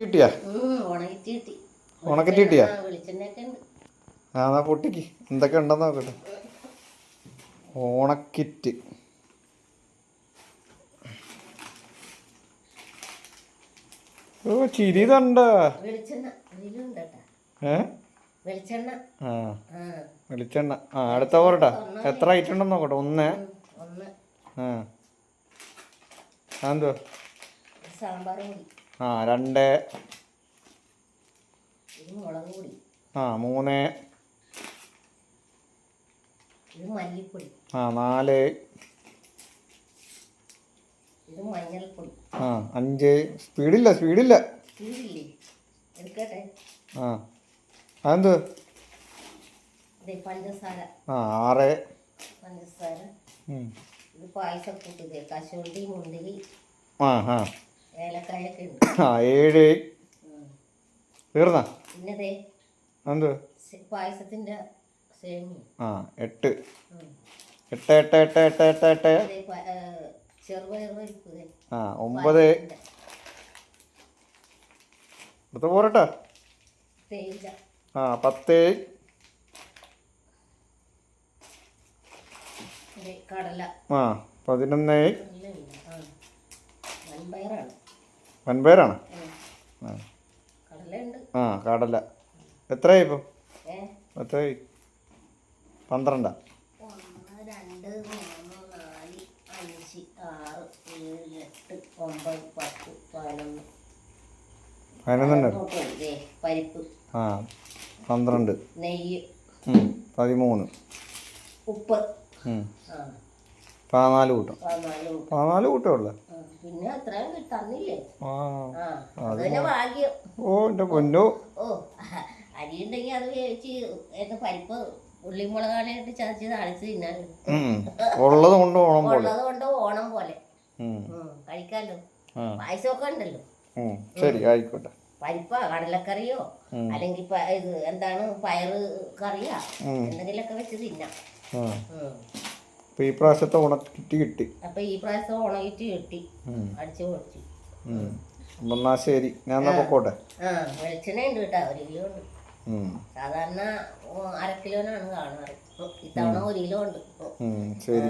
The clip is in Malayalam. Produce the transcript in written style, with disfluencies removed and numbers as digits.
കിട്ടിയാ ഉണക്കിട്ട് കിട്ടിയാ ആ എന്നാ പൊട്ടിക്ക് എന്തൊക്കെ ഉണ്ടെന്ന് നോക്കട്ടെ. ഓണക്കിറ്റ് ഓ ചിരി തണ്ട വെളിച്ചെണ്ണ അടുത്ത പോരട്ടാ. എത്ര ഐറ്റം ഉണ്ടെന്ന് നോക്കട്ടെ. ഒന്ന് എന്തോ രണ്ട് മൂന്ന് നാല് അഞ്ച് സ്പീഡില്ല അതെന്ത് ആറ് ഏഴ് തീർന്ന എന്ത് എട്ട് എട്ട് എട്ട് എട്ട് എട്ട് എട്ട് എട്ട് ഒമ്പത് അടുത്ത പോരട്ടെ. പത്ത് പതിനൊന്ന് വൻപയറാണ്. കടല എത്രയായി ഇപ്പം? എത്രയായി? 12 പരിപ്പ് 12 നെയ്യ് 13 ഉപ്പ് 14 കൂട്ടം. 14 കൂട്ടേ ഉള്ളു. പിന്നെ അത്രയും തന്നില്ലേ? ഓ എന്റെ പൊന്നോ. അരി ഉണ്ടെങ്കിൽ അത് വേവിച്ച് എന്റെ പരിപ്പ് ഉള്ളിമുളകാനായിട്ട് ചതച്ച് താളിച്ച് തിന്നാലോ. ഉള്ളത് കൊണ്ട് ഓണം പോലെ കഴിക്കാലോ. പായസമൊക്കെ ഉണ്ടല്ലോ. ശരി ആയിക്കോട്ടെ. പരിപ്പോ കടലക്കറിയോ അല്ലെങ്കിൽ ഇത് എന്താണ് പയറ് കറിയാ എന്തെങ്കിലുമൊക്കെ വെച്ച് തിന്നാം. ഈ പ്രാവശ്യത്തെ ഉണക്കിറ്റ് കിട്ടി. ഉണക്കിറ്റ് കിട്ടി. അടിച്ചു പൊടിച്ചു. എന്നാ ശരി, ഞാൻ പൊക്കോട്ടെ. വെളിച്ചെണ്ണ ഉണ്ട് കേട്ടോ, 1 കിലോ ഉണ്ട്. സാധാരണ 1/2 കിലോനാണ് കാണാറ്. ഇത്തവണ 1 കിലോ ഉണ്ട്. ശരി.